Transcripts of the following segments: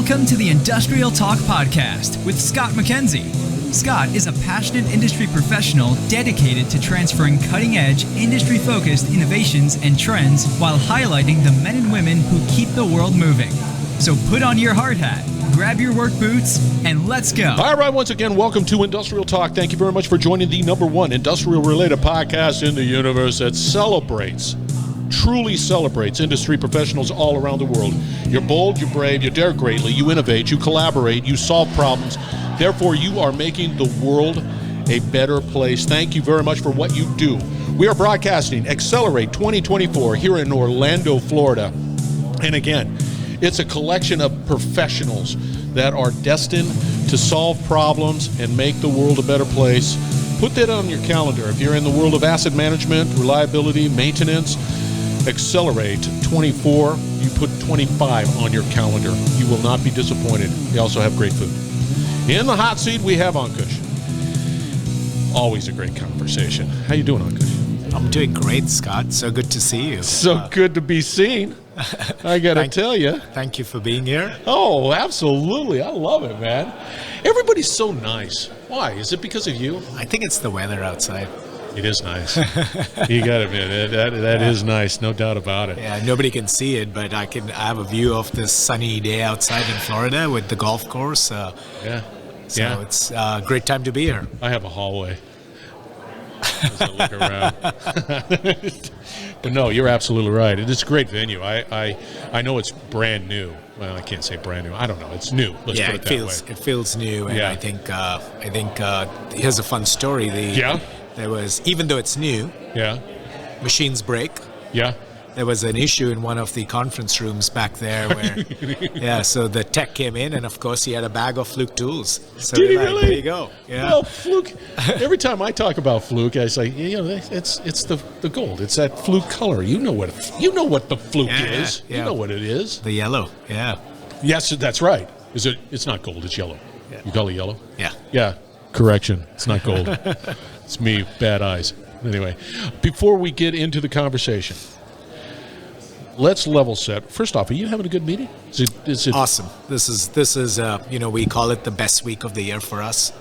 Welcome to the Industrial Talk Podcast with Scott MacKenzie. Scott is a passionate industry professional dedicated to transferring cutting-edge, industry-focused innovations and trends while highlighting the men and women who keep the world moving. So put on your hard hat, grab your work boots, and let's go. All right, once again, welcome to Industrial Talk. Thank you very much for joining the #1 industrial-related podcast in the universe that truly celebrates industry professionals all around the world. You're bold, you're brave, you dare greatly, you innovate, you collaborate, you solve problems. Therefore, you are making the world a better place. Thank you very much for what you do. We are broadcasting Xcelerate 2024 here in Orlando, Florida. And again, it's a collection of professionals that are destined to solve problems and make the world a better place. Put that on your calendar. If you're in the world of asset management, reliability, maintenance, Xcelerate 24, you put 25 on your calendar. You will not be disappointed. We also have great food. In the hot seat, we have Ankush. Always a great conversation. How you doing, Ankush? I'm doing great, Scott. So good to see you. So good to be seen. I got to tell you. Thank you for being here. Oh, absolutely. I love it, man. Everybody's so nice. Why? Is it because of you? I think it's the weather outside. It is nice. You got to admit it. That is nice, no doubt about it. Yeah, nobody can see it, but I have a view of this sunny day outside in Florida with the golf course. It's a great time to be here. I have a hallway as I look around. But no, you're absolutely right. It's a great venue. I know it's brand new. Well, I can't say brand new. I don't know. It's new. Let's put it that way. It feels new, and I think here's a fun story. There was, even though it's new, machines break. Yeah. There was an issue in one of the conference rooms back there where, so the tech came in, and of course he had a bag of Fluke tools. So did he really? There you go. Yeah. Well, Fluke. Every time I talk about Fluke, I say, it's the gold. It's that Fluke color. You know what the Fluke is. Yeah. You know what it is. The yellow. Yeah. Yes, that's right. Is it? It's not gold. It's yellow. Yeah. You call it yellow? Yeah. Yeah. Correction. It's not gold. It's me. Bad eyes. Anyway, before we get into the conversation, let's level set. First off, are you having a good meeting? Is it awesome? This is we call it the best week of the year for us.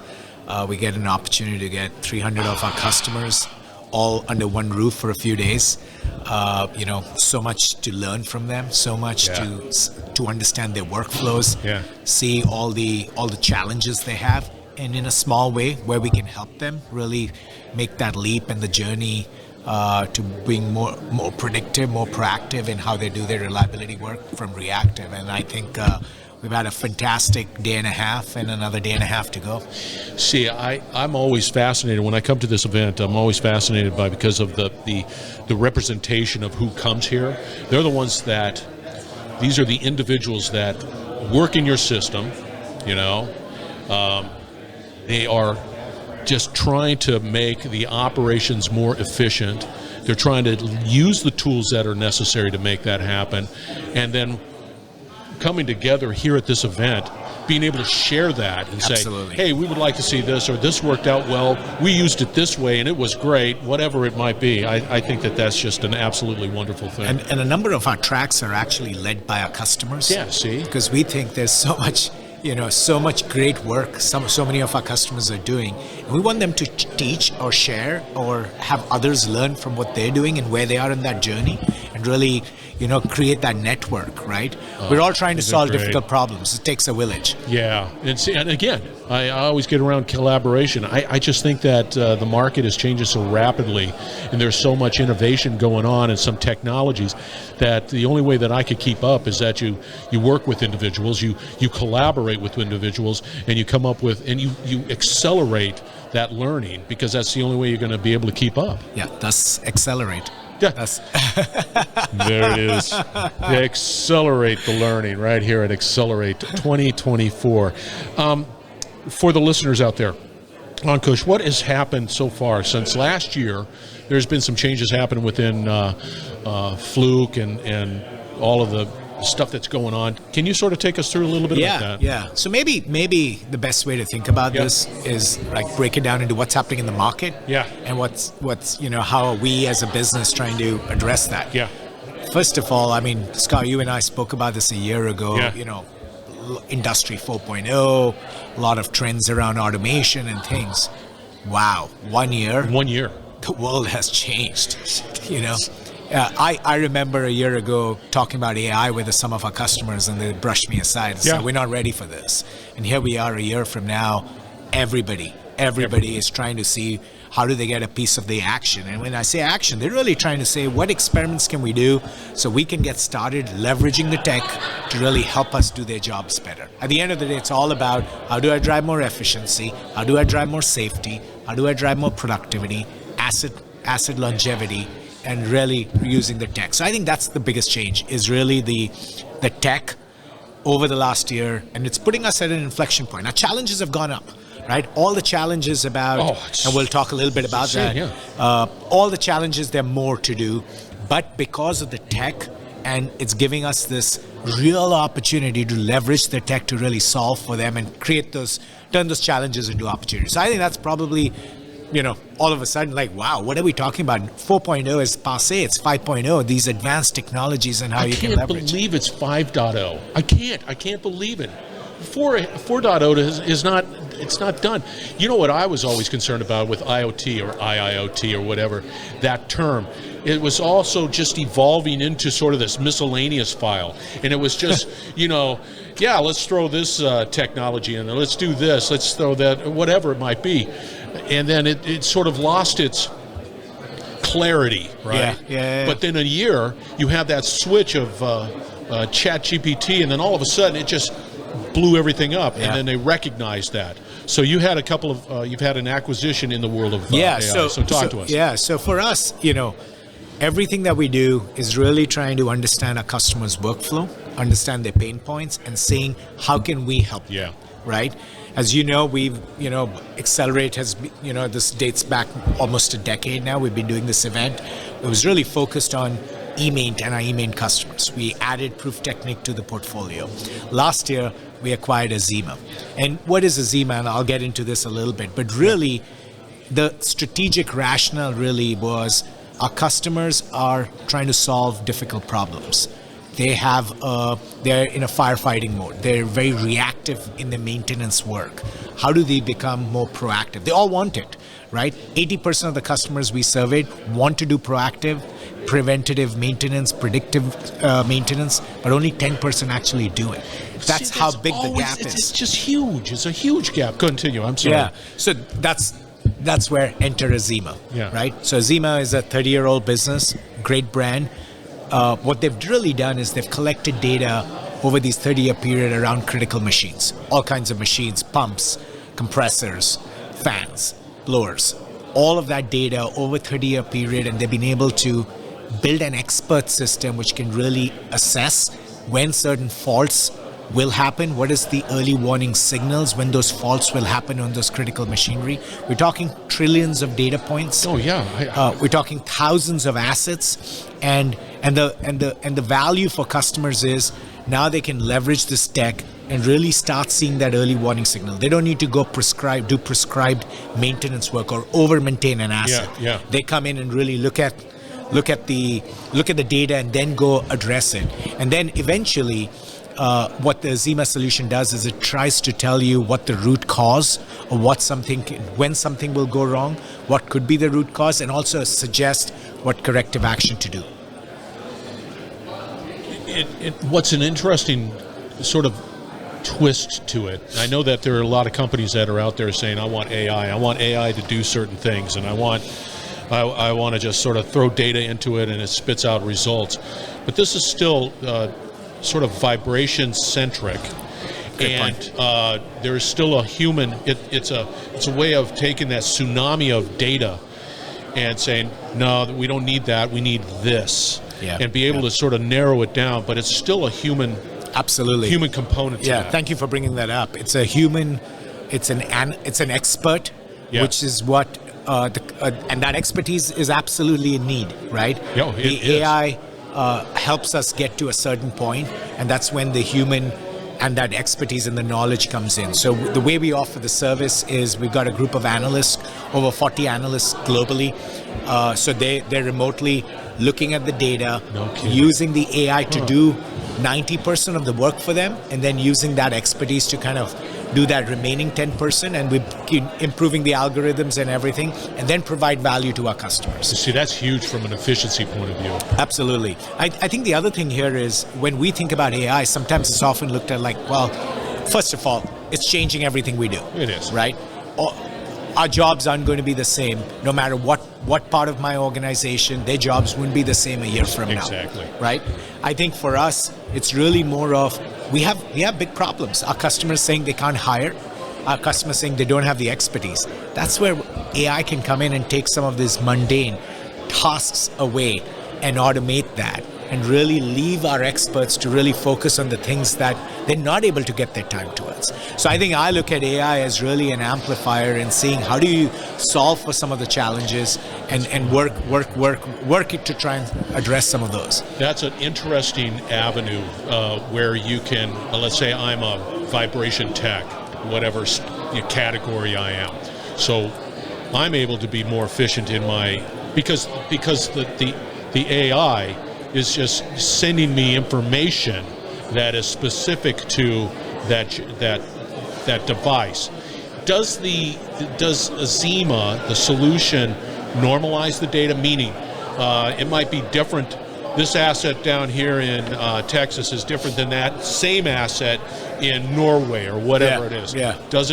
We get an opportunity to get 300 of our customers all under one roof for a few days. So much to learn from them, so much to understand their workflows, see all the challenges they have, and in a small way where we can help them really make that leap in the journey to being more predictive, more proactive in how they do their reliability work from reactive. And I think we've had a fantastic day and a half and another day and a half to go. See, I'm always fascinated when I come to this event. I'm always fascinated because of the representation of who comes here. They're the ones these are the individuals that work in your system, they are just trying to make the operations more efficient. They're trying to use the tools that are necessary to make that happen. And then coming together here at this event, being able to share that and say, hey, we would like to see this, or this worked out well, we used it this way and it was great, whatever it might be. I think that's just an absolutely wonderful thing. And a number of our tracks are actually led by our customers. Yeah, see? Because we think there's so much great work so many of our customers are doing. And we want them to teach or share or have others learn from what they're doing and where they are in that journey, and really, create that network, right? We're all trying to solve difficult problems. It takes a village. Yeah. And again, I always get around collaboration. I just think that the market is changing so rapidly, and there's so much innovation going on and some technologies that the only way that I could keep up is that you work with individuals, you collaborate with individuals, and you come up with, and you accelerate that learning, because that's the only way you're going to be able to keep up. Yeah, that's Xcelerate. Yeah. There it is. Accelerate the learning right here at Xcelerate 2024. For the listeners out there, Ankush, what has happened so far since last year? There's been some changes happening within Fluke and all of the stuff that's going on. Can you sort of take us through a little bit about that? Yeah. So maybe the best way to think about this is like break it down into what's happening in the market. Yeah. And what's how are we as a business trying to address that? Yeah. First of all, Scott, you and I spoke about this a year ago. Yeah. Industry 4.0, a lot of trends around automation and things. Wow, 1 year. 1 year. The world has changed, you know. I remember a year ago talking about AI with some of our customers, and they brushed me aside and said, we're not ready for this. And here we are a year from now, everybody is trying to see how do they get a piece of the action. And when I say action, they're really trying to say, what experiments can we do so we can get started leveraging the tech to really help us do their jobs better. At the end of the day, it's all about how do I drive more efficiency, how do I drive more safety, how do I drive more productivity, asset longevity, and really using the tech. So I think that's the biggest change, is really the tech over the last year, and it's putting us at an inflection point. Our challenges have gone up, right? All the challenges about, and we'll talk a little bit about that, all the challenges, there are more to do, but because of the tech, and it's giving us this real opportunity to leverage the tech to really solve for them and turn those challenges into opportunities. So I think that's probably, you know, all of a sudden, like, wow, what are we talking about? 4.0 is passé, it's 5.0, these advanced technologies and how you can leverage. I can't believe it's 5.0. I can't believe it. 4.0 is not, it's not done. You know what I was always concerned about with IoT or IIoT or whatever, that term, it was also just evolving into sort of this miscellaneous file. And it was just, you know, yeah, let's throw this technology in there, let's do this, let's throw that, whatever it might be. And then it sort of lost its clarity, right? Yeah. But then a year, you have that switch of ChatGPT, and then all of a sudden it just blew everything up, and then they recognized that. So you had a couple of, you've had an acquisition in the world of AI, so talk to us. Yeah, so for us, you know, everything that we do is really trying to understand our customers' workflow, understand their pain points, and seeing how can we help them, right? As you know, Xcelerate has, this dates back almost a decade now. We've been doing this event. It was really focused on eMaint and our eMaint customers. We added Proof Technique to the portfolio. Last year, we acquired Azima. And what is Azima? And I'll get into this a little bit. But really, the strategic rationale really was our customers are trying to solve difficult problems. They're in a firefighting mode. They're very reactive in the maintenance work. How do they become more proactive? They all want it, right? 80% of the customers we surveyed want to do proactive, preventative maintenance, predictive maintenance, but only 10% actually do it. That's how big the gap is. It's just huge. It's a huge gap. Continue. I'm sorry. Yeah. So that's where enter Azima, right? So Azima is a 30-year-old business, great brand. What they've really done is they've collected data over these 30-year period around critical machines, all kinds of machines, pumps, compressors, fans, blowers, all of that data over 30-year period, and they've been able to build an expert system which can really assess when certain faults will happen, what is the early warning signals when those faults will happen on those critical machinery. We're talking trillions of data points. Oh yeah. We're talking thousands of assets, and the value for customers is now they can leverage this tech and really start seeing that early warning signal. They don't need to go do prescribed maintenance work or over maintain an asset. Yeah. They come in and really look at the data and then go address it. And then eventually, what the Azima solution does is it tries to tell you what the root cause or when something will go wrong, what could be the root cause, and also suggest what corrective action to do. What's an interesting sort of twist to it, I know that there are a lot of companies that are out there saying, I want AI to do certain things, and I want to just sort of throw data into it and it spits out results. But this is still sort of vibration centric, and there is still a human. It's a way of taking that tsunami of data and saying, no, we don't need that. We need this, and be able to sort of narrow it down. But it's still a human. Absolutely. Human component to that. Thank you for bringing that up. It's a human. It's an expert, which is what. And that expertise is absolutely in need, right? The AI helps us get to a certain point, and that's when the human and that expertise and the knowledge comes in. So the way we offer the service is we've got a group of analysts, over 40 analysts globally. So they're remotely looking at the data, using the AI to do 90% of the work for them, and then using that expertise to kind of do that remaining 10%, and we keep improving the algorithms and everything, and then provide value to our customers. See, that's huge from an efficiency point of view. Absolutely. I think the other thing here is when we think about AI, sometimes it's often looked at like, well, first of all, it's changing everything we do. It is. Right? Our jobs aren't going to be the same no matter what part of my organization. Their jobs wouldn't be the same a year from now. Exactly. Right? I think for us, it's really more of we have big problems. Our customers saying they can't hire. Our customers saying they don't have the expertise. That's where AI can come in and take some of these mundane tasks away and automate that, and really leave our experts to really focus on the things that they're not able to get their time towards. So I think I look at AI as really an amplifier and seeing how do you solve for some of the challenges and work it to try and address some of those. That's an interesting avenue where you can, let's say I'm a vibration tech, whatever category I am. So I'm able to be more efficient in my, because the AI is just sending me information that is specific to that device. Does Azima, the solution, normalize the data? Meaning, it might be different. This asset down here in Texas is different than that same asset in Norway or whatever it is. Yeah. Does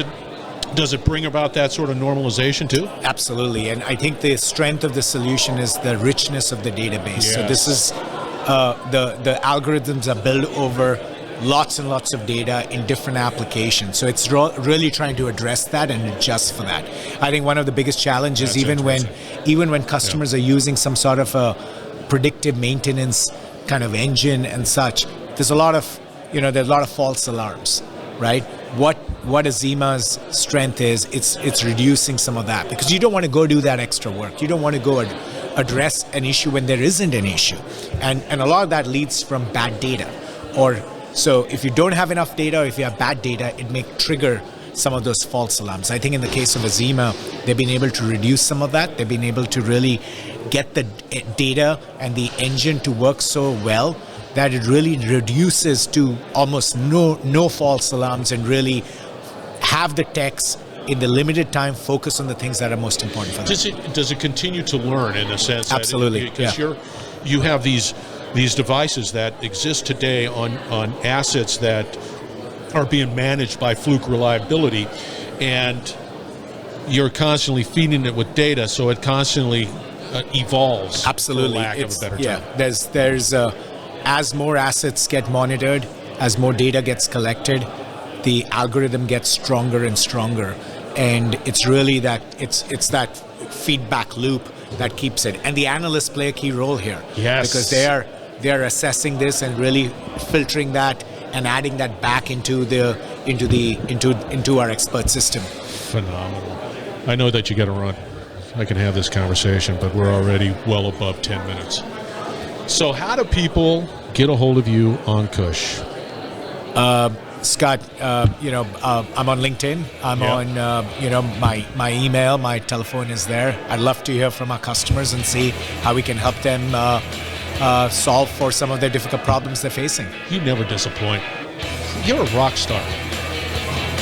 it bring about that sort of normalization too? Absolutely, and I think the strength of the solution is the richness of the database. Yes. So this is the algorithms are built over lots and lots of data in different applications. So it's really trying to address that and adjust for that. I think one of the biggest challenges, That's even when customers are using some sort of a predictive maintenance kind of engine and such, there's a lot of false alarms, right? What Azima's strength is, it's reducing some of that, because you don't want to go do that extra work. You don't want to go address an issue when there isn't an issue, and a lot of that leads from bad data. Or so if you don't have enough data, or if you have bad data, it may trigger some of those false alarms. I think in the case of Azima, they've been able to reduce some of that. They've been able to really get the data and the engine to work so well that it really reduces to almost no false alarms, and really have the techs in the limited time focus on the things that are most important for them. Does it continue to learn in a sense? Absolutely. Because you have these devices that exist today on assets that are being managed by Fluke Reliability, and you're constantly feeding it with data, so it constantly evolves. Absolutely. For lack of a better term. There's as more assets get monitored, as more data gets collected, the algorithm gets stronger and stronger, and it's really that it's that feedback loop that keeps it. And the analysts play a key role here. Yes. Because they're assessing this and really filtering that and adding that back into our expert system. Phenomenal. I know that you got to run. I can have this conversation, but we're already well above 10 minutes. So how do people get a hold of you, Ankush? Scott, I'm on LinkedIn. I'm on, my email, my telephone is there. I'd love to hear from our customers and see how we can help them solve for some of their difficult problems they're facing. You never disappoint. You're a rock star.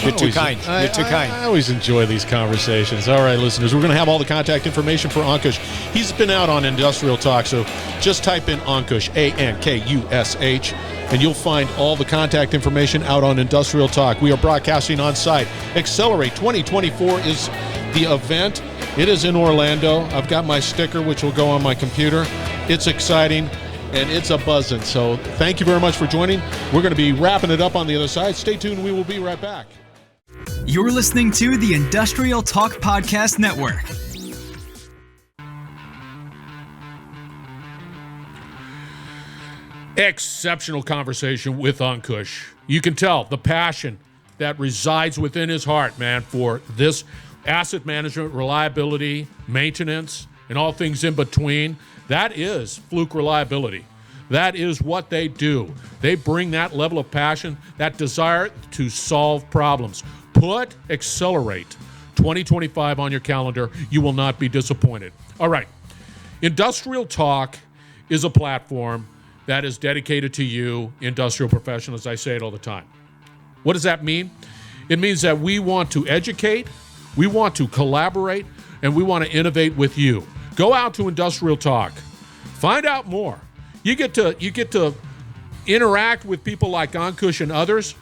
You're too kind. I always enjoy these conversations. All right, listeners, we're going to have all the contact information for Ankush. He's been out on Industrial Talk, so just type in Ankush, Ankush, and you'll find all the contact information out on Industrial Talk. We are broadcasting on site. Xcelerate 2024 is the event. It is in Orlando. I've got my sticker, which will go on my computer. It's exciting, and it's a buzzing. So thank you very much for joining. We're going to be wrapping it up on the other side. Stay tuned. We will be right back. You're listening to the Industrial Talk Podcast Network. Exceptional conversation with Ankush. You can tell the passion that resides within his heart, man, for this asset management, reliability, maintenance, and all things in between. That is Fluke Reliability. That is what they do. They bring that level of passion, that desire to solve problems. Put Xcelerate 2025 on your calendar. You will not be disappointed. All right. Industrial Talk is a platform that is dedicated to you, industrial professionals. I say it all the time. What does that mean? It means that we want to educate, we want to collaborate, and we want to innovate with you. Go out to Industrial Talk. Find out more. You get to interact with people like Ankush and others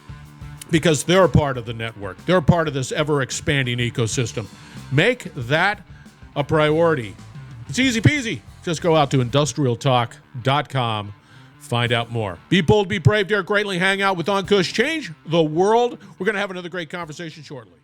because they're a part of the network. They're a part of this ever-expanding ecosystem. Make that a priority. It's easy peasy. Just go out to industrialtalk.com. Find out more. Be bold, be brave. Derek Greatly, hang out with Ankush. Change the world. We're going to have another great conversation shortly.